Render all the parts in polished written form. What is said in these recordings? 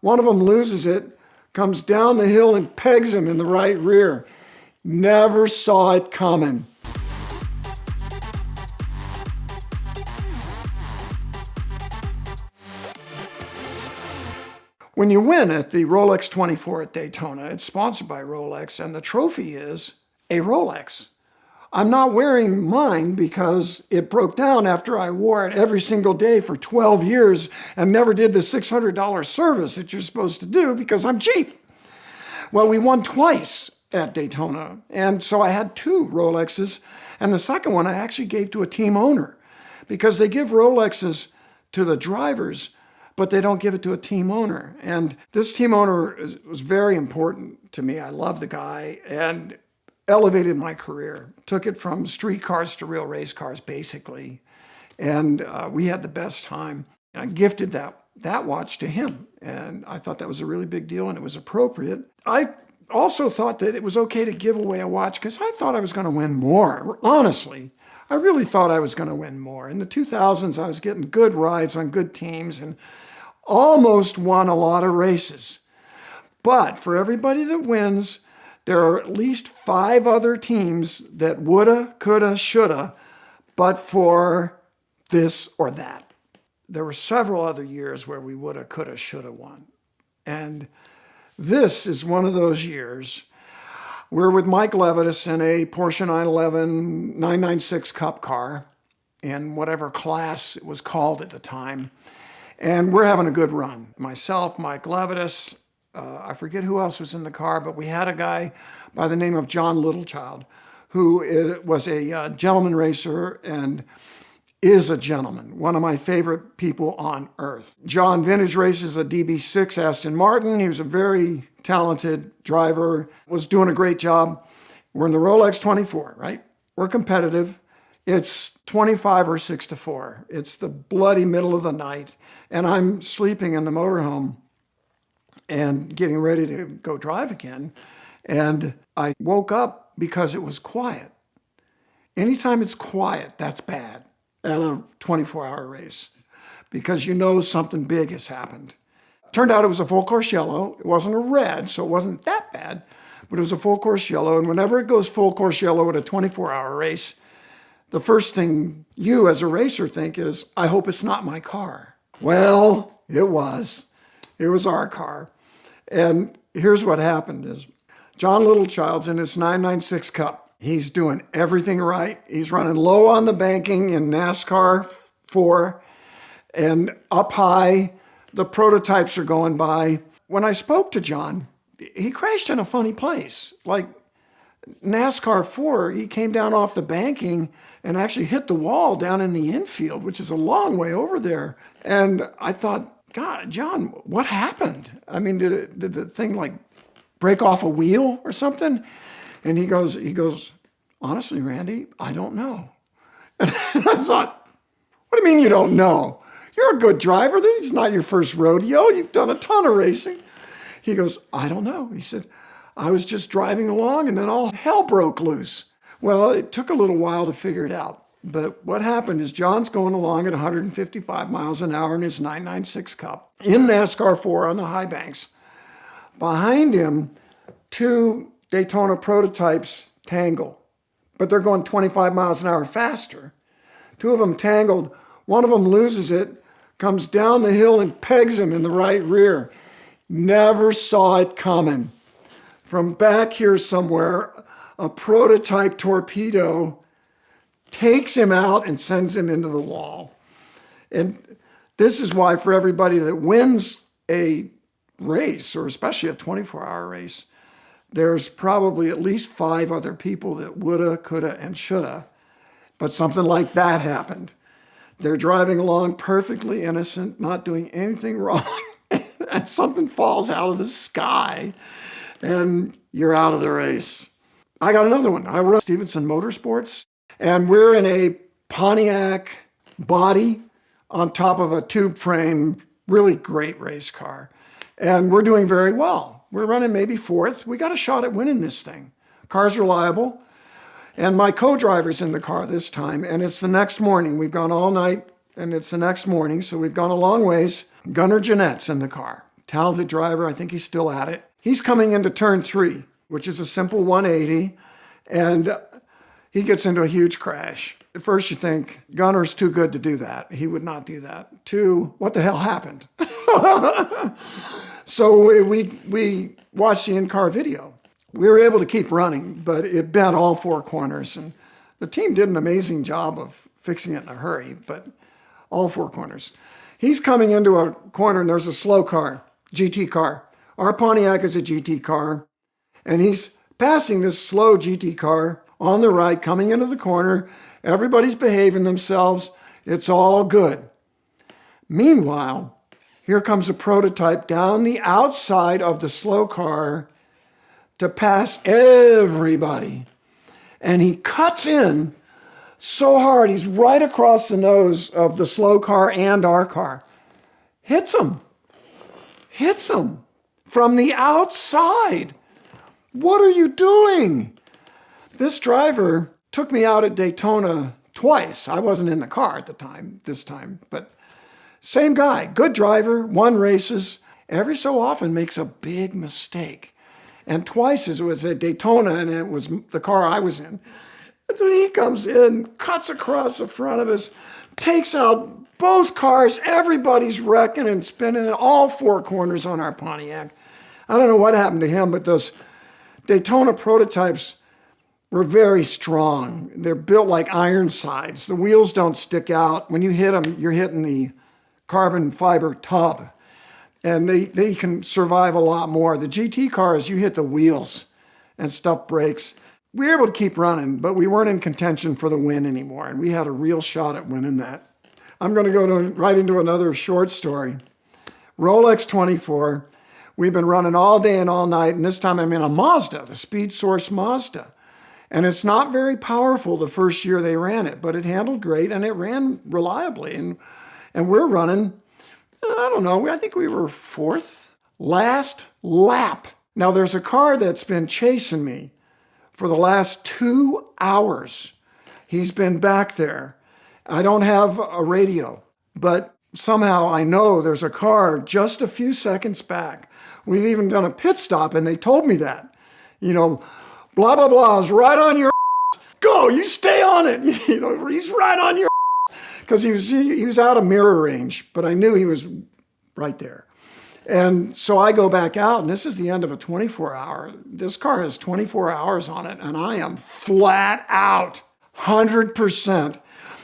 One of them loses it, comes down the hill and pegs him in the right rear. Never saw it coming. When you win at the Rolex 24 at Daytona, it's sponsored by Rolex, and the trophy is a Rolex. I'm not wearing mine because it broke down after I wore it every single day for 12 years and never did the $600 service that you're supposed to do because I'm cheap. Well, we won twice at Daytona, and so I had two Rolexes, and the second one I actually gave to a team owner because they give Rolexes to the drivers, but they don't give it to a team owner. And this team owner was very important to me. I love the guy and elevated my career. Took it from street cars to real race cars, basically. And we had the best time. I gifted that watch to him. And I thought that was a really big deal and it was appropriate. I also thought that it was okay to give away a watch because I thought I was going to win more. Honestly, I really thought I was going to win more. In the 2000s, I was getting good rides on good teams and almost won a lot of races. But for everybody that wins, there are at least 5 other teams that woulda, coulda, shoulda, but for this or that. There were several other years where we woulda, coulda, shoulda won. And this is one of those years. We're with Mike Levitas in a Porsche 911 996 Cup car in whatever class it was called at the time. And we're having a good run. Myself, Mike Levitas, I forget who else was in the car, but we had a guy by the name of John Littlechild, who was a gentleman racer and is a gentleman, one of my favorite people on earth. John vintage races a DB6 Aston Martin. He was a very talented driver, was doing a great job. We're in the Rolex 24, right? We're competitive. It's 25 or 6 to 4. It's the bloody middle of the night. And I'm sleeping in the motorhome and getting ready to go drive again. And I woke up because it was quiet. Anytime it's quiet, that's bad at a 24-hour race because you know something big has happened. Turned out it was a full course yellow. It wasn't a red, so it wasn't that bad, but it was a full course yellow. And whenever it goes full course yellow at a 24-hour race, the first thing you as a racer think is, I hope it's not my car. Well, it was. It was our car. And here's what happened is John Littlechild's in his 996 Cup. He's doing everything right. He's running low on the banking in NASCAR 4 and up high. The prototypes are going by. When I spoke to John, he crashed in a funny place. Like NASCAR 4, he came down off the banking and actually hit the wall down in the infield, which is a long way over there. And I thought, God, John, what happened? I mean, did the thing like break off a wheel or something? And he goes, honestly, Randy, I don't know. And I thought, what do you mean you don't know? You're a good driver. This is not your first rodeo. You've done a ton of racing. He goes, I don't know. He said, I was just driving along and then all hell broke loose. Well, it took a little while to figure it out. But what happened is John's going along at 155 miles an hour in his 996 Cup in NASCAR 4 on the high banks. Behind him, 2 Daytona prototypes tangle, but they're going 25 miles an hour faster. 2 of them tangled. One of them loses it, comes down the hill and pegs him in the right rear. Never saw it coming. From back here somewhere, a prototype torpedo takes him out and sends him into the wall. And this is why for everybody that wins a race, or especially a 24-hour race, there's probably at least 5 other people that woulda, coulda, and shoulda, but something like that happened. They're driving along perfectly innocent, not doing anything wrong, and something falls out of the sky, and you're out of the race. I got another one. I run Stevenson Motorsports, and we're in a Pontiac body on top of a tube frame, really great race car. And we're doing very well. We're running maybe 4th. We got a shot at winning this thing. Car's reliable. And my co-driver's in the car this time, and it's the next morning. We've gone all night, and it's the next morning, so we've gone a long ways. Gunnar Jeanette's in the car. talented driver. I think he's still at it. He's coming into turn 3, which is a simple 180, and he gets into a huge crash. At first you think, Gunner's too good to do that. He would not do that. 2, what the hell happened? So we watched the in-car video. We were able to keep running, but it bent all 4 corners, and the team did an amazing job of fixing it in a hurry, but all 4 corners. He's coming into a corner, and there's a slow car, GT car. Our Pontiac is a GT car, and he's passing this slow GT car on the right, coming into the corner. Everybody's behaving themselves. It's all good. Meanwhile, here comes a prototype down the outside of the slow car to pass everybody. And he cuts in so hard, he's right across the nose of the slow car and our car. Hits him from the outside. What are you doing? This driver took me out at Daytona twice. I wasn't in the car at the time, this time, but same guy, good driver, won races, every so often makes a big mistake. And twice it was at Daytona, and it was the car I was in. And so he comes in, cuts across the front of us, takes out both cars, everybody's wrecking and spinning in all 4 corners on our Pontiac. I don't know what happened to him, but those Daytona prototypes were very strong. They're built like iron sides. The wheels don't stick out. When you hit them, you're hitting the carbon fiber tub. And they can survive a lot more. The GT cars, you hit the wheels and stuff breaks. We were able to keep running, but we weren't in contention for the win anymore. And we had a real shot at winning that. I'm going to go right into another short story. Rolex 24. We've been running all day and all night. And this time I'm in a Mazda, the Speed Source Mazda. And it's not very powerful the first year they ran it, but it handled great and it ran reliably. And we're running, I don't know, I think we were 4th, last lap. Now there's a car that's been chasing me for the last 2 hours. He's been back there. I don't have a radio, but somehow I know there's a car just a few seconds back. We've even done a pit stop and they told me that. You know, blah, blah, blah is right on your go, you stay on it. You know, he's right on your because he was out of mirror range, but I knew he was right there. And so I go back out, and this is the end of a 24-hour. This car has 24 hours on it, and I am flat out, 100%,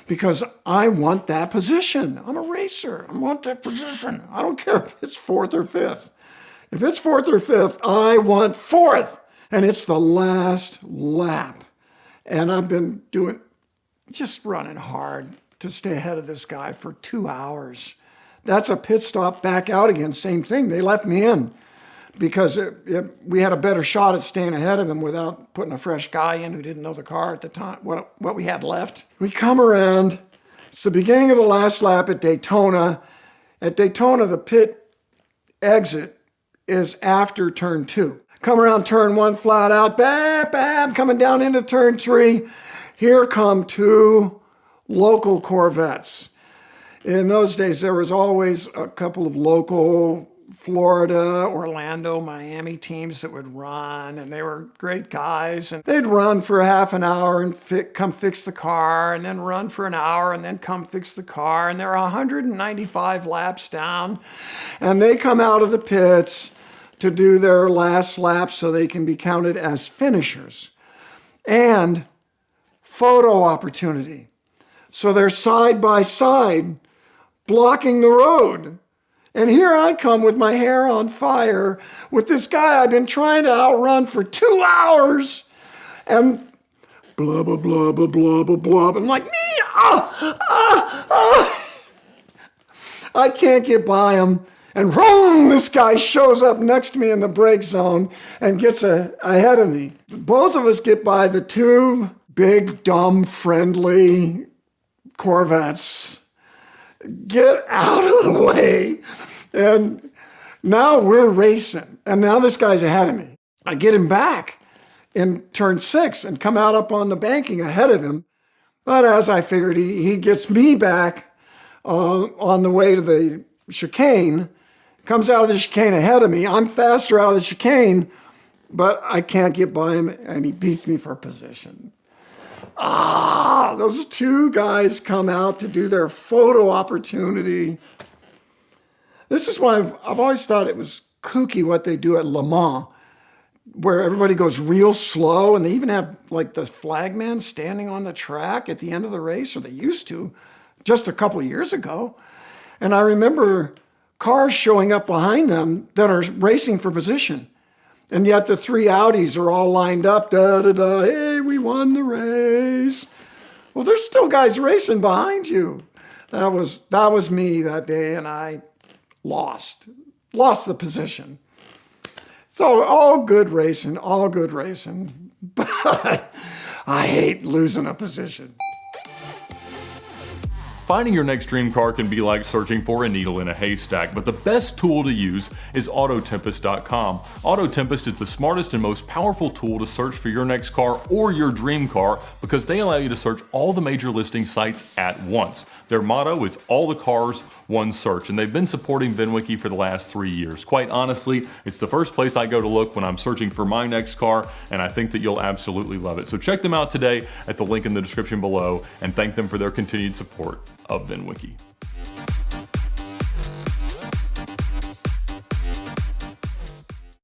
because I want that position. I'm a racer. I want that position. I don't care if it's 4th or 5th. If it's 4th or 5th, I want 4th. And it's the last lap. And I've been just running hard to stay ahead of this guy for 2 hours. That's a pit stop back out again. Same thing. They left me in because we had a better shot at staying ahead of him without putting a fresh guy in who didn't know the car at the time, what we had left. We come around. It's the beginning of the last lap at Daytona. At Daytona, the pit exit is after turn 2. Come around turn 1 flat out, bam, bam, coming down into turn 3. Here come 2 local Corvettes. In those days, there was always a couple of local Florida, Orlando, Miami teams that would run, and they were great guys. And they'd run for half an hour and come fix the car, and then run for an hour and then come fix the car. And they're 195 laps down, and they come out of the pits to do their last lap so they can be counted as finishers. And photo opportunity. So they're side by side, blocking the road. And here I come with my hair on fire with this guy I've been trying to outrun for 2 hours. And blah, blah, blah, blah, blah, blah, blah. I'm like, I can't get by him. And boom, this guy shows up next to me in the brake zone and gets ahead of me. Both of us get by the 2 big, dumb, friendly Corvettes. Get out of the way. And now we're racing. And now this guy's ahead of me. I get him back in turn 6 and come out up on the banking ahead of him. But as I figured, he gets me back on the way to the chicane. comes out of the chicane ahead of me. I'm faster out of the chicane, but I can't get by him, and he beats me for position. Those two guys come out to do their photo opportunity. This is why I've always thought it was kooky what they do at Le Mans, where everybody goes real slow, and they even have like the flagman standing on the track at the end of the race, or they used to just a couple of years ago. And I remember cars showing up behind them that are racing for position. And yet the three Audis are all lined up, da-da-da, hey, we won the race. Well, there's still guys racing behind you. That was me that day, and I lost the position. So all good racing, but I hate losing a position. Finding your next dream car can be like searching for a needle in a haystack, but the best tool to use is AutoTempest.com. AutoTempest is the smartest and most powerful tool to search for your next car or your dream car because they allow you to search all the major listing sites at once. Their motto is all the cars, one search, and they've been supporting VINwiki for the last 3 years. Quite honestly, it's the first place I go to look when I'm searching for my next car, and I think that you'll absolutely love it. So check them out today at the link in the description below, and thank them for their continued support of VINwiki.